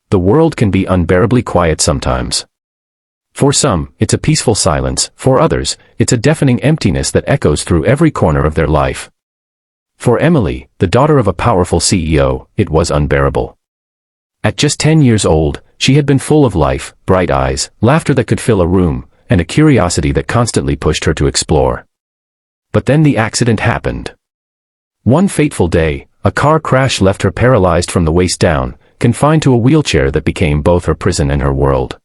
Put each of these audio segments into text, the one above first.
The world can be unbearably quiet sometimes. For some, it's a peaceful silence, for others, it's a deafening emptiness that echoes through every corner of their life. For Emily, the daughter of a powerful CEO, it was unbearable. At just 10 years old, she had been full of life, bright eyes, laughter that could fill a room, and a curiosity that constantly pushed her to explore. But then the accident happened. One fateful day, a car crash left her paralyzed from the waist down, confined to a wheelchair that became both her prison and her world.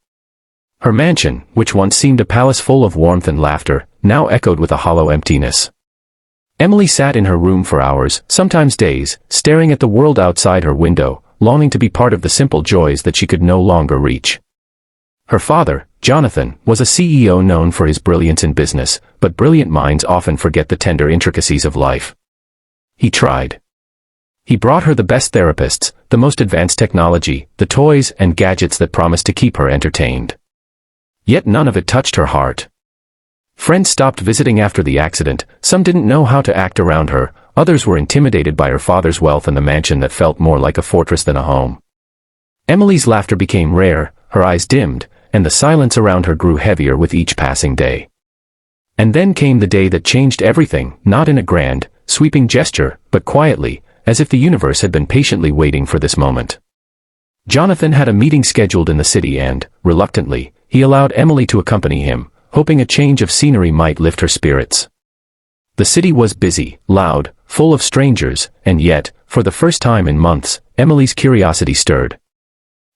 Her mansion, which once seemed a palace full of warmth and laughter, now echoed with a hollow emptiness. Emily sat in her room for hours, sometimes days, staring at the world outside her window, longing to be part of the simple joys that she could no longer reach. Her father, Jonathan, was a CEO known for his brilliance in business, but brilliant minds often forget the tender intricacies of life. He tried. He brought her the best therapists, the most advanced technology, the toys and gadgets that promised to keep her entertained. Yet none of it touched her heart. Friends stopped visiting after the accident, some didn't know how to act around her, others were intimidated by her father's wealth and the mansion that felt more like a fortress than a home. Emily's laughter became rare, her eyes dimmed, and the silence around her grew heavier with each passing day. And then came the day that changed everything, not in a grand, sweeping gesture, but quietly, as if the universe had been patiently waiting for this moment. Jonathan had a meeting scheduled in the city and, reluctantly, he allowed Emily to accompany him, hoping a change of scenery might lift her spirits. The city was busy, loud, full of strangers, and yet, for the first time in months, Emily's curiosity stirred.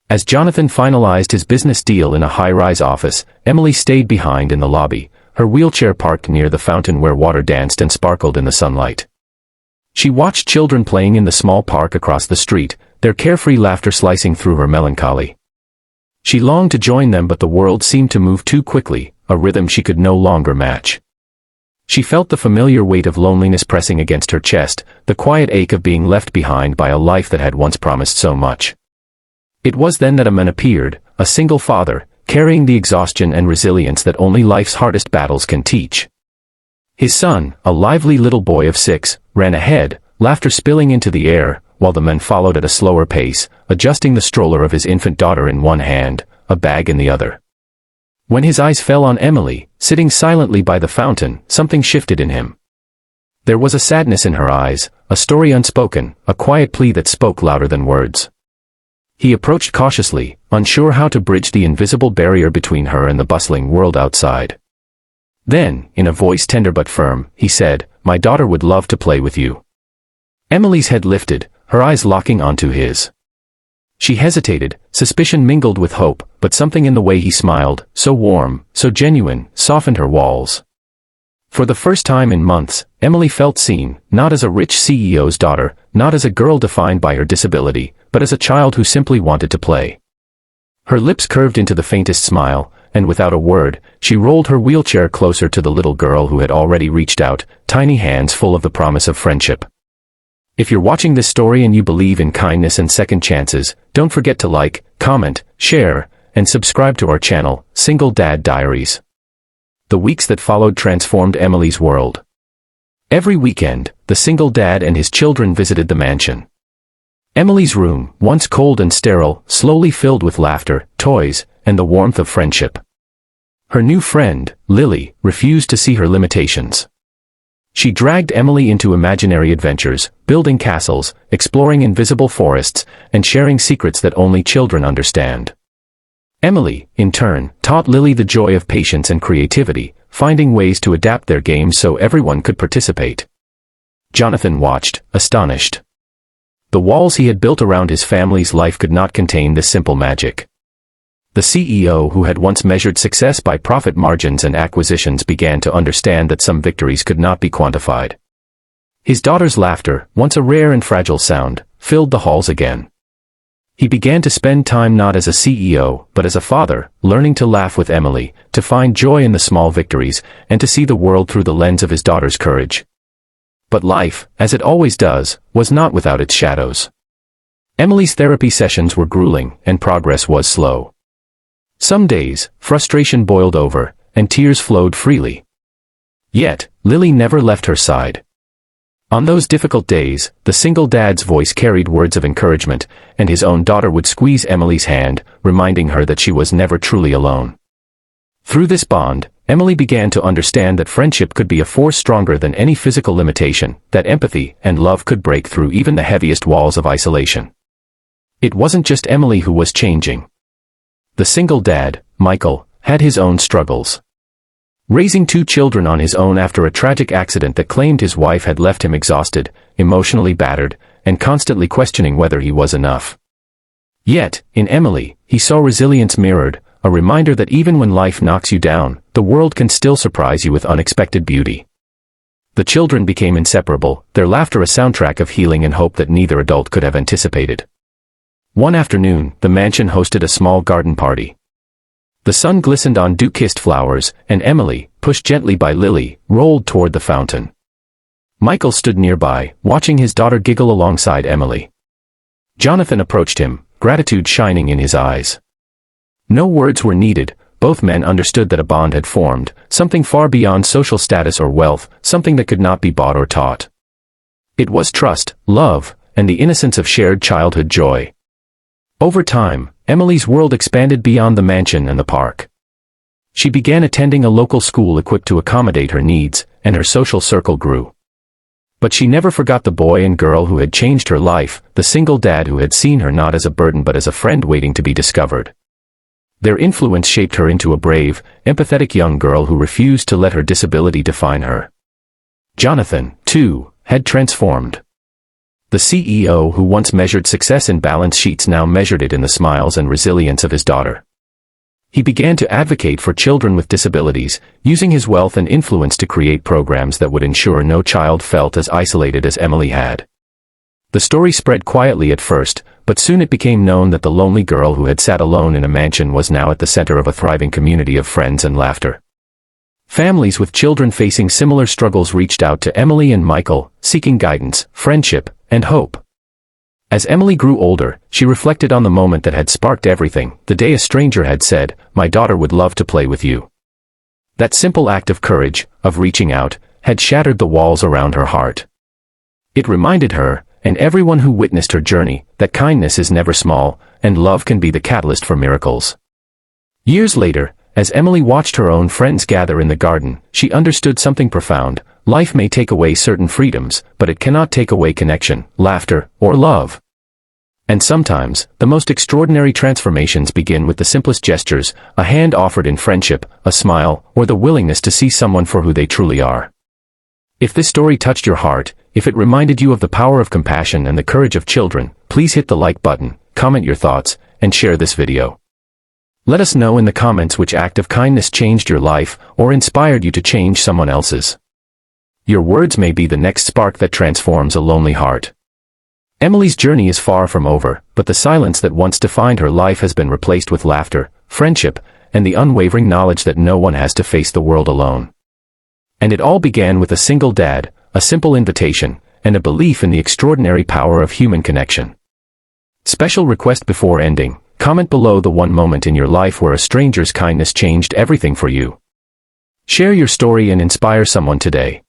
As Jonathan finalized his business deal in a high-rise office, Emily stayed behind in the lobby, her wheelchair parked near the fountain where water danced and sparkled in the sunlight. She watched children playing in the small park across the street, their carefree laughter slicing through her melancholy. She longed to join them, but the world seemed to move too quickly, a rhythm she could no longer match. She felt the familiar weight of loneliness pressing against her chest, the quiet ache of being left behind by a life that had once promised so much. It was then that a man appeared, a single father, carrying the exhaustion and resilience that only life's hardest battles can teach. His son, a lively little boy of 6, ran ahead, laughter spilling into the air, while the man followed at a slower pace, adjusting the stroller of his infant daughter in one hand, a bag in the other. When his eyes fell on Emily, sitting silently by the fountain, something shifted in him. There was a sadness in her eyes, a story unspoken, a quiet plea that spoke louder than words. He approached cautiously, unsure how to bridge the invisible barrier between her and the bustling world outside. Then, in a voice tender but firm, he said, "My daughter would love to play with you." Emily's head lifted, her eyes locking onto his. She hesitated, suspicion mingled with hope, but something in the way he smiled, so warm, so genuine, softened her walls. For the first time in months, Emily felt seen, not as a rich CEO's daughter, not as a girl defined by her disability, but as a child who simply wanted to play. Her lips curved into the faintest smile, and without a word, she rolled her wheelchair closer to the little girl who had already reached out, tiny hands full of the promise of friendship. If you're watching this story and you believe in kindness and second chances, don't forget to like, comment, share, and subscribe to our channel, Single Dad Diaries. The weeks that followed transformed Emily's world. Every weekend, the single dad and his children visited the mansion. Emily's room, once cold and sterile, slowly filled with laughter, toys, and the warmth of friendship. Her new friend, Lily, refused to see her limitations. She dragged Emily into imaginary adventures, building castles, exploring invisible forests, and sharing secrets that only children understand. Emily, in turn, taught Lily the joy of patience and creativity, finding ways to adapt their games so everyone could participate. Jonathan watched, astonished. The walls he had built around his family's life could not contain this simple magic. The CEO who had once measured success by profit margins and acquisitions began to understand that some victories could not be quantified. His daughter's laughter, once a rare and fragile sound, filled the halls again. He began to spend time not as a CEO, but as a father, learning to laugh with Emily, to find joy in the small victories, and to see the world through the lens of his daughter's courage. But life, as it always does, was not without its shadows. Emily's therapy sessions were grueling, and progress was slow. Some days, frustration boiled over, and tears flowed freely. Yet, Lily never left her side. On those difficult days, the single dad's voice carried words of encouragement, and his own daughter would squeeze Emily's hand, reminding her that she was never truly alone. Through this bond, Emily began to understand that friendship could be a force stronger than any physical limitation, that empathy and love could break through even the heaviest walls of isolation. It wasn't just Emily who was changing. The single dad, Michael, had his own struggles. Raising 2 children on his own after a tragic accident that claimed his wife had left him exhausted, emotionally battered, and constantly questioning whether he was enough. Yet, in Emily, he saw resilience mirrored, a reminder that even when life knocks you down, the world can still surprise you with unexpected beauty. The children became inseparable, their laughter a soundtrack of healing and hope that neither adult could have anticipated. One afternoon, the mansion hosted a small garden party. The sun glistened on dew-kissed flowers, and Emily, pushed gently by Lily, rolled toward the fountain. Michael stood nearby, watching his daughter giggle alongside Emily. Jonathan approached him, gratitude shining in his eyes. No words were needed, both men understood that a bond had formed, something far beyond social status or wealth, something that could not be bought or taught. It was trust, love, and the innocence of shared childhood joy. Over time, Emily's world expanded beyond the mansion and the park. She began attending a local school equipped to accommodate her needs, and her social circle grew. But she never forgot the boy and girl who had changed her life, the single dad who had seen her not as a burden but as a friend waiting to be discovered. Their influence shaped her into a brave, empathetic young girl who refused to let her disability define her. Jonathan, too, had transformed. The CEO who once measured success in balance sheets now measured it in the smiles and resilience of his daughter. He began to advocate for children with disabilities, using his wealth and influence to create programs that would ensure no child felt as isolated as Emily had. The story spread quietly at first, but soon it became known that the lonely girl who had sat alone in a mansion was now at the center of a thriving community of friends and laughter. Families with children facing similar struggles reached out to Emily and Michael, seeking guidance, friendship, and hope. As Emily grew older, she reflected on the moment that had sparked everything, the day a stranger had said, "My daughter would love to play with you." That simple act of courage, of reaching out, had shattered the walls around her heart. It reminded her, and everyone who witnessed her journey, that kindness is never small, and love can be the catalyst for miracles. Years later, as Emily watched her own friends gather in the garden, she understood something profound. Life may take away certain freedoms, but it cannot take away connection, laughter, or love. And sometimes, the most extraordinary transformations begin with the simplest gestures, a hand offered in friendship, a smile, or the willingness to see someone for who they truly are. If this story touched your heart, if it reminded you of the power of compassion and the courage of children, please hit the like button, comment your thoughts, and share this video. Let us know in the comments which act of kindness changed your life or inspired you to change someone else's. Your words may be the next spark that transforms a lonely heart. Emily's journey is far from over, but the silence that once defined her life has been replaced with laughter, friendship, and the unwavering knowledge that no one has to face the world alone. And it all began with a single dad, a simple invitation, and a belief in the extraordinary power of human connection. Special request before ending, comment below the one moment in your life where a stranger's kindness changed everything for you. Share your story and inspire someone today.